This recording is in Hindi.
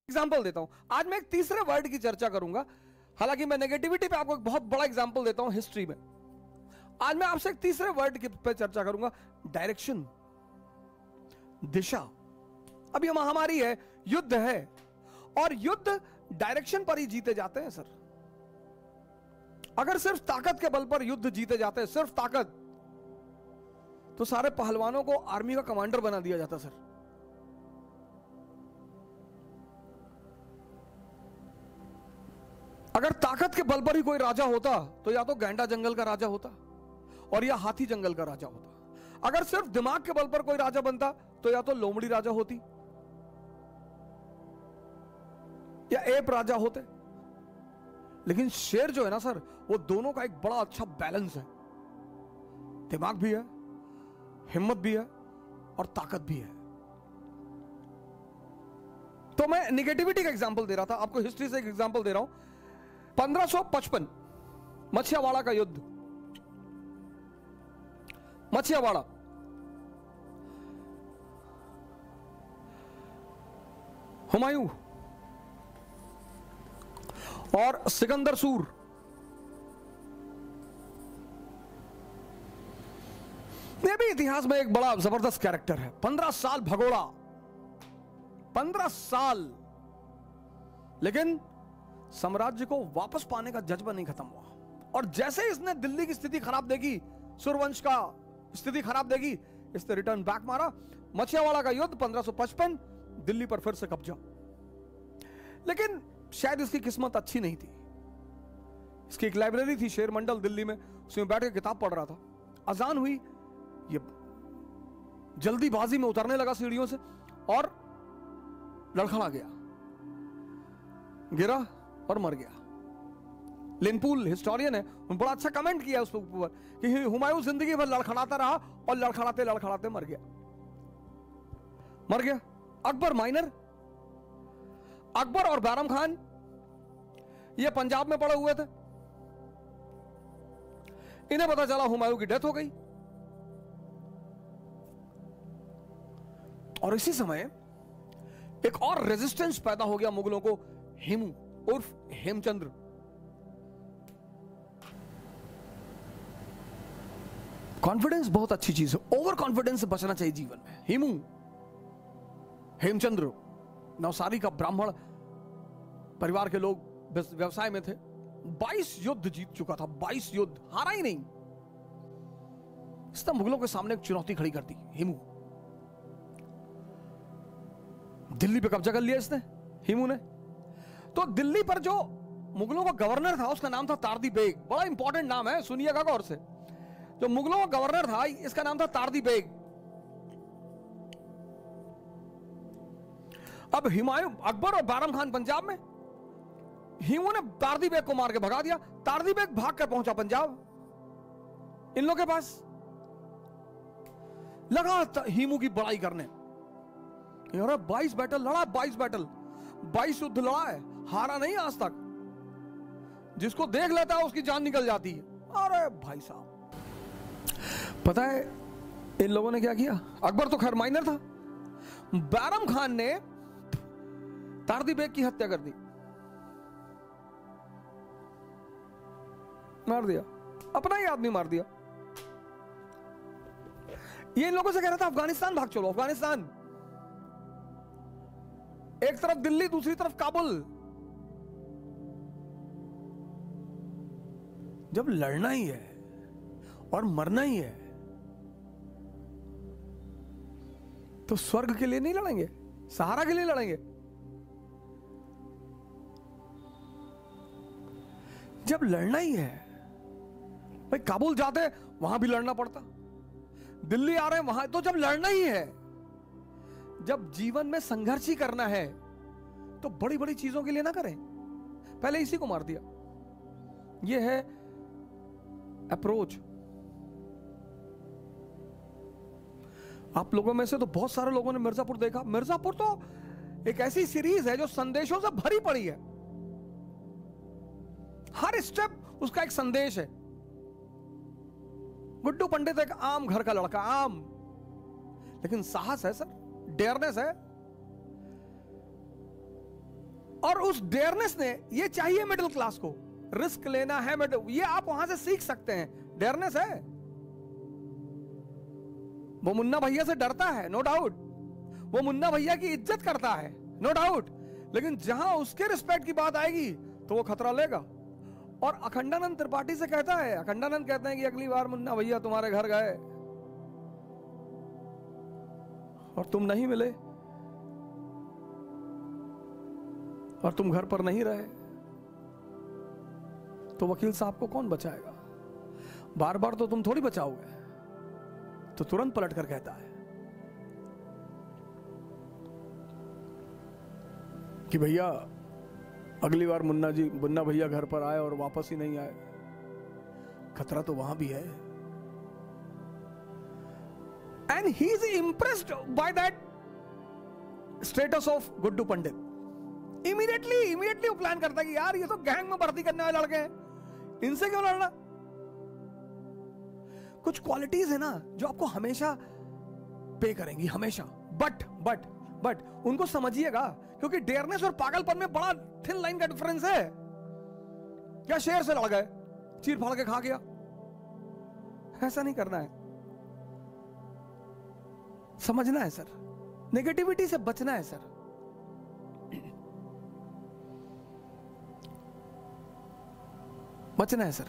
एग्जाम्पल देता हूं। आज मैं एक तीसरे वर्ड की चर्चा करूंगा। हालांकि मैं नेगेटिविटी पे आपको एक बहुत बड़ा एग्जाम्पल देता हूं हिस्ट्री में। आज मैं आपसे एक तीसरे वर्ड पे चर्चा करूंगा, डायरेक्शन, दिशा। अब ये महामारी है, युद्ध है, और युद्ध डायरेक्शन पर ही जीते जाते हैं सर। अगर सिर्फ ताकत के बल पर युद्ध जीते जाते हैं, सिर्फ ताकत, तो सारे पहलवानों को आर्मी का कमांडर बना दिया जाता सर। अगर ताकत के बल पर ही कोई राजा होता तो या तो गैंडा जंगल का राजा होता और या हाथी जंगल का राजा होता। अगर सिर्फ दिमाग के बल पर कोई राजा बनता तो या तो लोमड़ी राजा होती या एप राजा होते। लेकिन शेर जो है ना सर, वो दोनों का एक बड़ा अच्छा बैलेंस है। दिमाग भी है, हिम्मत भी है और ताकत भी है। तो मैं निगेटिविटी का एग्जांपल दे रहा था, आपको हिस्ट्री से एक एग्जांपल दे रहा हूं। 1555 मछियावाड़ा का युद्ध। मछियावाड़ा, हुमायूं और सिकंदर सूर, ये भी इतिहास में एक बड़ा जबरदस्त कैरेक्टर है। 15 साल भगोड़ा, 15 साल, लेकिन साम्राज्य को वापस पाने का जज्बा नहीं खत्म हुआ। और जैसे इसने दिल्ली की स्थिति खराब देखी, सूर्यवंश का स्थिति खराब देखी, इसने रिटर्न बैक मारा। मछियावाड़ा का युद्ध 1555, दिल्ली पर फिर से कब्जा। लेकिन शायद इसकी किस्मत अच्छी नहीं थी। इसकी एक लाइब्रेरी थी शेर मंडल दिल्ली में, उसमें बैठ के किताब पढ़ रहा था। अजान हुई, ये जल्दीबाजी में उतरने लगा सीढ़ियों से और लड़खड़ा गया, गिरा और मर गया। लिनपूल हिस्टोरियन है, उन्होंने बड़ा अच्छा कमेंट किया उस ऊपर कि हुमायूं जिंदगी भर लड़खड़ाता रहा और लड़खड़ाते लड़खड़ाते मर गया। मर गया। अकबर माइनर, अकबर और बैरम खान ये पंजाब में पड़े हुए थे। इन्हें पता चला हुमायूं की डेथ हो गई। और इसी समय एक और रेजिस्टेंस पैदा हो गया मुगलों को, हेमू उर्फ हेमचंद्र। कॉन्फिडेंस बहुत अच्छी चीज है, ओवर कॉन्फिडेंस से बचना चाहिए जीवन में। हेमू, हेमचंद्र नवसारी का ब्राह्मण परिवार के लोग, व्यवसाय में थे। 22 युद्ध जीत चुका था, 22 युद्ध, हारा ही नहीं। इसने मुगलों के सामने एक चुनौती खड़ी कर दी। हेमू, दिल्ली पे कब्जा कर लिया इसने, हेमू ने। तो दिल्ली पर जो मुगलों का गवर्नर था उसका नाम था तारदी बेग। बड़ा इंपॉर्टेंट नाम है, सुनिएगा गौर से। जो मुगलों का गवर्नर था इसका नाम था तारदी बेग। अब हुमायूं, अकबर और बैरम खान पंजाब में, हेमू ने तारदी बेग को मार के भगा दिया। तारदी बेग भाग कर पहुंचा पंजाब इन लोगों के पास, लगा हेमू की बड़ाई करने। 22 बैटल लड़ा, 22 बैटल, 22 युद्ध लड़ा है, हारा नहीं आज तक। जिसको देख लेता है उसकी जान निकल जाती है। अरे भाई साहब, पता है इन लोगों ने क्या किया? अकबर तो खैर माइनर था, बैरम खान ने तारदी बेग की हत्या कर दी, मार दिया, अपना ही आदमी मार दिया। ये इन लोगों से कह रहा था अफगानिस्तान भाग चलो, अफगानिस्तान। एक तरफ दिल्ली, दूसरी तरफ काबुल। जब लड़ना ही है और मरना ही है तो स्वर्ग के लिए नहीं लड़ेंगे, सहारा के लिए लड़ेंगे। जब लड़ना ही है भाई, काबुल जाते वहां भी लड़ना पड़ता, दिल्ली आ रहे हैं वहां, तो जब लड़ना ही है, जब जीवन में संघर्ष ही करना है तो बड़ी बड़ी चीजों के लिए ना करें। पहले इसी को मार दिया। यह है अप्रोच। आप लोगों में से तो बहुत सारे लोगों ने मिर्जापुर देखा। मिर्जापुर तो एक ऐसी सीरीज है जो संदेशों से भरी पड़ी है। हर स्टेप उसका एक संदेश है। गुड्डू पंडित एक आम घर का लड़का, आम, लेकिन साहस है सर, डेयरनेस है। और उस डेयरनेस ने, ये चाहिए मिडिल क्लास को, रिस्क लेना है, ये आप वहां से सीख सकते हैं, डेयरनेस है। वो मुन्ना भैया से डरता है, नो डाउट, वो मुन्ना भैया की इज्जत करता है, नो डाउट, लेकिन जहां उसके रिस्पेक्ट की बात आएगी तो वो खतरा लेगा। और अखंडानंद त्रिपाठी से कहता है, अखंडानंद कहते हैं कि अगली बार मुन्ना भैया तुम्हारे घर गए और तुम नहीं मिले और तुम घर पर नहीं रहे तो वकील साहब को कौन बचाएगा? बार बार तो तुम थोड़ी बचाओगे। तो तुरंत पलट कर कहता है कि भैया अगली बार मुन्ना भैया घर पर आए और वापस ही नहीं आए, खतरा तो वहां भी है। And he is impressed by that status of Guddu Pandit. Immediately वो प्लान करता है कि यार ये तो गैंग में भर्ती करने वाले लड़के हैं, इनसे क्यों लड़ना। कुछ क्वालिटीज है ना जो आपको हमेशा पे करेंगी, हमेशा। बट उनको समझिएगा, क्योंकि डेयरनेस और पागलपन में बड़ा थिन लाइन का डिफरेंस है। क्या शेर से लड़ गए, चीर फाड़ के खा गया, ऐसा नहीं करना है। समझना है सर, नेगेटिविटी से बचना है सर। बचना है सर।